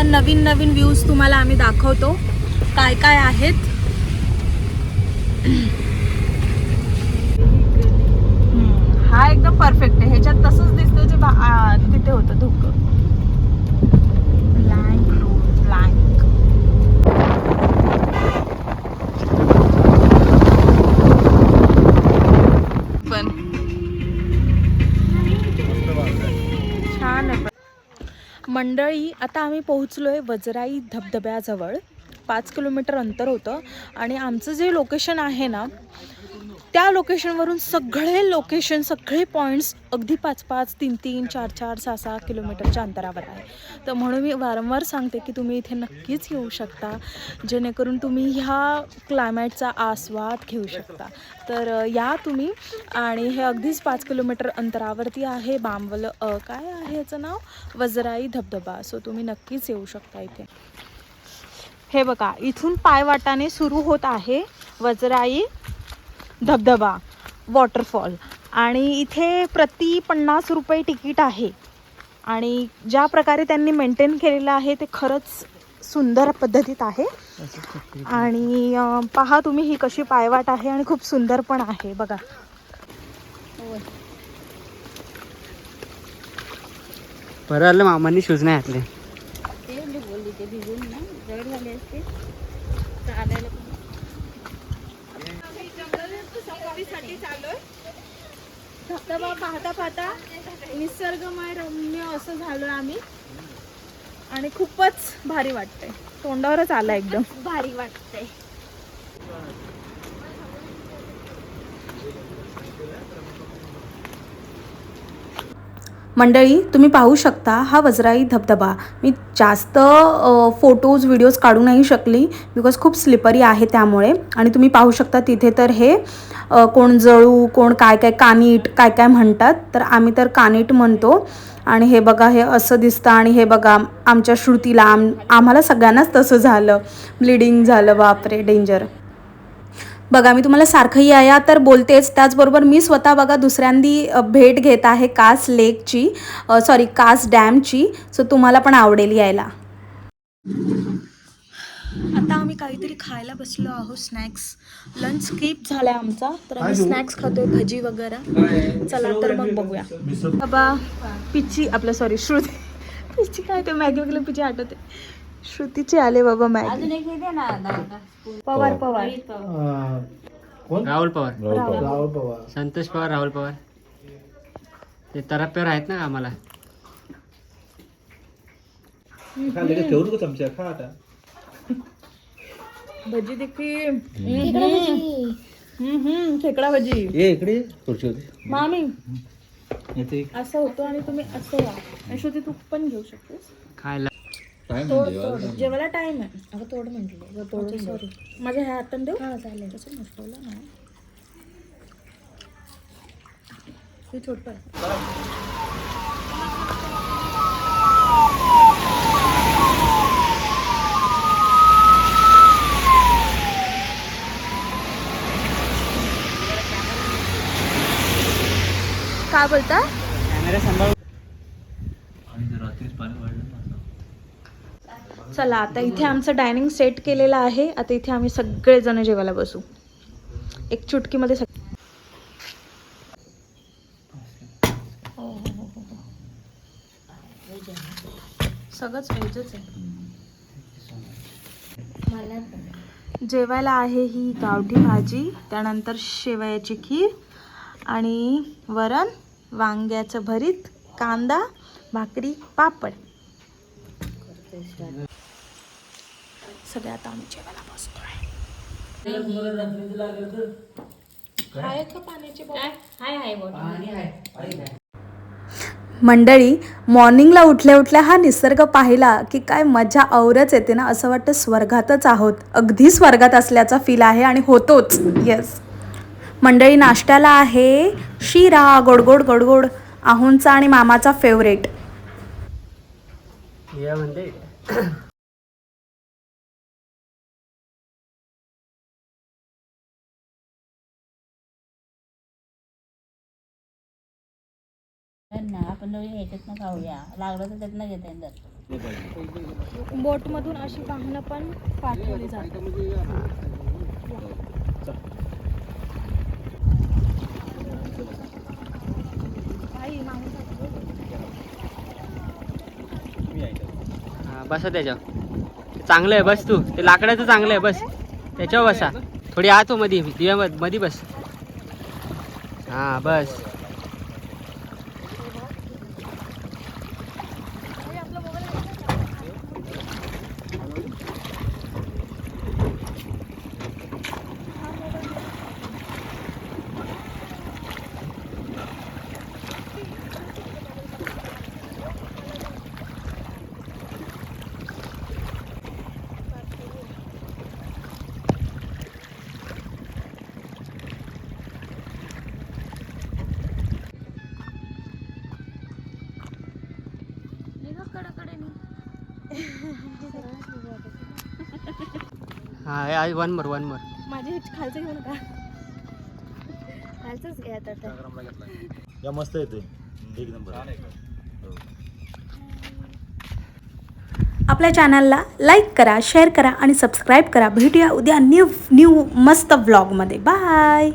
आता नवीन नवीन व्ह्यूज तुम्हाला आम्ही दाखवतो काय काय आहेत. हा एकदम परफेक्ट आहे. ह्याच्यात तसंच दिसतं जे तिथे होतं धोकं. Blank road blank. पण छान आहे. मंडळी आता आम्ही पोहोचलोय वजराई धबधब्याजवळ. 5 किलोमीटर अंतर होतं आणि आमचं जे लोकेशन आहे ना त्या लोकेशनवरून सगळे पॉईंट्स अगदी 5-5, 3-3, 4-4, 6-6 किलोमीटरच्या अंतरावर आहे. तर म्हणून मी वारंवार सांगते की तुम्ही इथे नक्कीच येऊ शकता, जेणेकरून तुम्ही ह्या क्लायमेटचा आस्वाद घेऊ शकता. तर या तुम्ही. आणि हे अगदीच 5 किलोमीटर अंतरावरती आहे काय आहे याचं नाव, वजराई धबधबा. सो तुम्ही नक्कीच येऊ शकता इथे. हे बघा, इथून पायवाटाने सुरू होत आहे वजराई धबधबा वॉटरफॉल. आणि इथे प्रति 50 रुपये तिकीट आहे. आणि ज्या प्रकारे त्यांनी मेंटेन केलेलं आहे ते खरंच सुंदर पद्धतीत आहे. आणि पहा तुम्ही ही कशी पायवाट आहे आणि खूप सुंदर पण आहे बघा. बरं आलं मामांनी शूज नाही घातले. धबधबा पाहता पाहता निसर्गमय रम्य असं झालोय आम्ही. आणि खूपच भारी वाटतंय. तोंडावरच आला, एकदम भारी वाटतंय. मंडळी तुम्ही पाहू शकता हा वजराई धबधबा. मी जास्त फोटोज व्हिडिओज काढू नाही शकली बिकॉज खूप स्लिपरी आहे त्यामुळे. आणि तुम्ही पाहू शकता तिथे तर हे कोण जळू कोण काय काय कानीट काय काय म्हणतात, तर आम्ही तर कानीट म्हणतो. आणि हे बघा हे असं दिसतं. आणि हे बघा आमच्या श्रुतीला आम्हाला सगळ्यांनाच तसं झालं, ब्लिडिंग झालं. बापरे डेंजर. बघा मी तुम्हाला सारखं या तर बोलतेच, त्याचबरोबर मी स्वतः बघा दुसऱ्यांदी भेट घेत आहे कास लेकची, कास डॅमची. सो तुम्हाला पण आवडेल यायला. आता आम्ही काहीतरी खायला बसलो आहोत. स्नॅक्स. लंच स्किप झालाय आमचा, तर आम्ही स्नॅक्स खातोय, भजी वगैरे. चला तर मग बघूया. बाबा पिची श्रुती पिची काय ते मॅगी वगैरे पिची आठवते. श्रुतीचे आले बाबा मॅगी. पवार राहुल पवार, संतोष पवार, राहुल पवार ते तरप्प्यावर आहेत ना आम्हाला. भजी देखील. खेकडा भजी. इकडे खुर्ची होती मामी असं होतं आणि तुम्ही असं या. आणि श्रुती तू पण घेऊ शकतेस खायला. जेवायला टाइम आहे. अगं तोड म्हटलं. सॉरी माझ्या ह्या हाताने देऊ. हा चालेल. तसं नसवलं ना हे छोटं. काय बोलता? कॅमेरा सांभाळ. चला आता इथे आमचं डायनिंग सेट केलेलं आहे. आता इथे आम्ही सगळेजण जेवायला बसू. एक चुटकीमध्ये सगळंच व्हेजच आहे. जेवायला आहे ही गावठी भाजी, त्यानंतर शेवयाची खीर आणि वरण, वांग्याचं भरीत, कांदा, भाकरी, पापड. सगळे आता आम्ही जेवायला बसतोय. मंडळी मॉर्निंगला उठल्या उठल्या हा निसर्ग पाहिला की काय मजा औरच येते ना. असं वाटतं स्वर्गातच आहोत, अगदी स्वर्गात असल्याचा फील आहे आणि होतोच. येस मंडळी नाश्त्याला आहे शिरा, गोडगोड गोडगोड, आहुंचा आणि मामाचा फेवरेट. या म्हणजे आपण दोघे ह्याच्यातनं खाऊया, लागलं तर त्यातनं घेता येणार. बोटमधून अशी वाहनं पण पाठवली जातात. हा, बसा त्याच्यावर. चांगलं आहे, बस तू. ते लाकडाचं चांगलं आहे, बस त्याच्यावर बसा. थोडी आत हो मध्ये, मध्ये बस. हा बस. हा, वन मोर. माझे खालचं घेऊ नका. खालचंच घ्या आता. या मस्त येते एक नंबर. आपल्या चॅनलला लाईक करा, शेअर करा आणि सबस्क्राईब करा. भेटूया उद्या न्यू मस्त व्लॉगमध्ये. बाय.